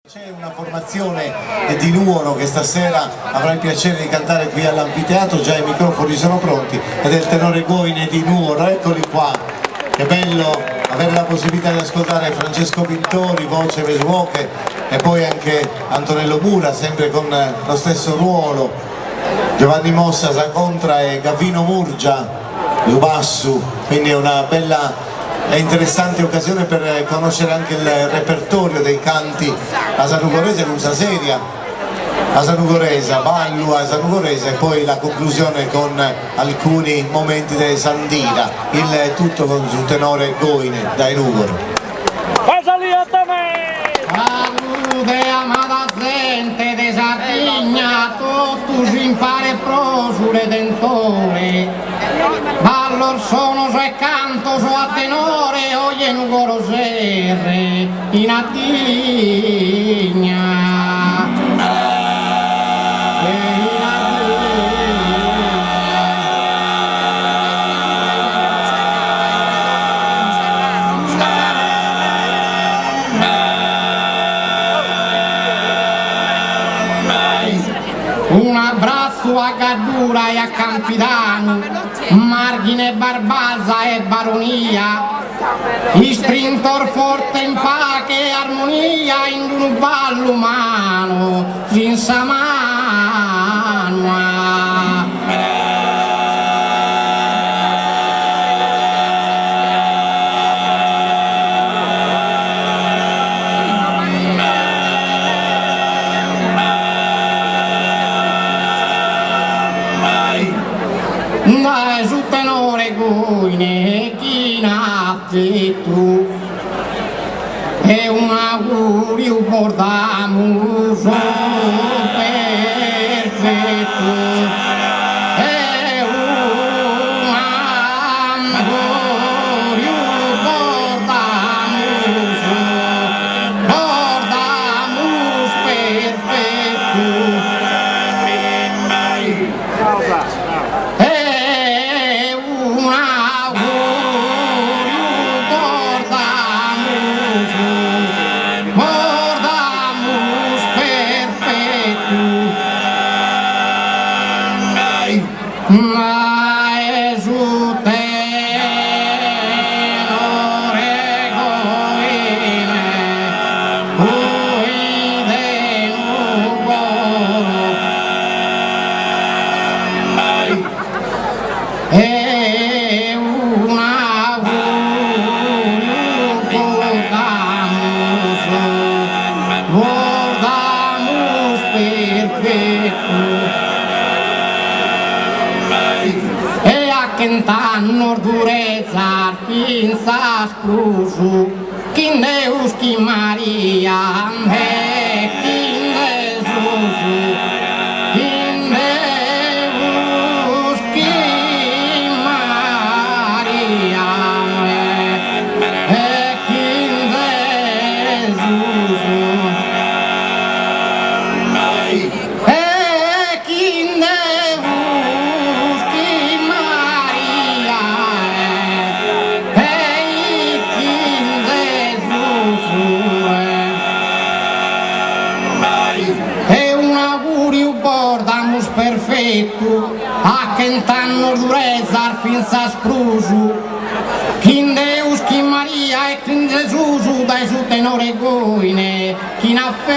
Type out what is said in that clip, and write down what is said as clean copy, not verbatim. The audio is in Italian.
C'è una formazione di Nuoro che stasera avrà il piacere di cantare qui all'anfiteatro, già i microfoni sono pronti, ed è il tenore Goine di Nuoro, eccoli qua. Che bello avere la possibilità di ascoltare Francesco Pintori, voce Vesuoche, e poi anche Antonello Mura, sempre con lo stesso ruolo, Giovanni Mossa, Sacontra e Gavino Murgia, Lubassu, quindi è una bella e interessante occasione per conoscere anche il repertorio dei canti asanugorese, Nusaseria, asanugoresa, ballu asanugorese, e poi la conclusione con alcuni momenti di Sandira, il tutto con su tenore Goine da Enugoro. Salute amata gente de Sardegna, tutto si impara e prosule dentore, ballo sono so e canto so a tenore, oggi Enugoro serre in attigna. Un abbraccio a Gaddura e a Campidano, Marghine, Barbaza e Baronia, sprintor forte in pace e armonia, in un ballo umano, senza mano. Su tenore Goine chi nati tu, e un augurio portamo perfetto, e un augurio portamo perfetto. Ma è su tenore Goine, guide Nugoro, e un augurio portamos perfetto. E a Quentano durezza finza sprusu, chi Deus chi Maria, e chi Gesusu, chi Deus chi Maria, e chi Gesusu. E un augurio portamos perfetto a Quentano durezza finza sprusu, chi Deus chi Maria e chi Gesusu, dai su tenore Goine chi n'affettua.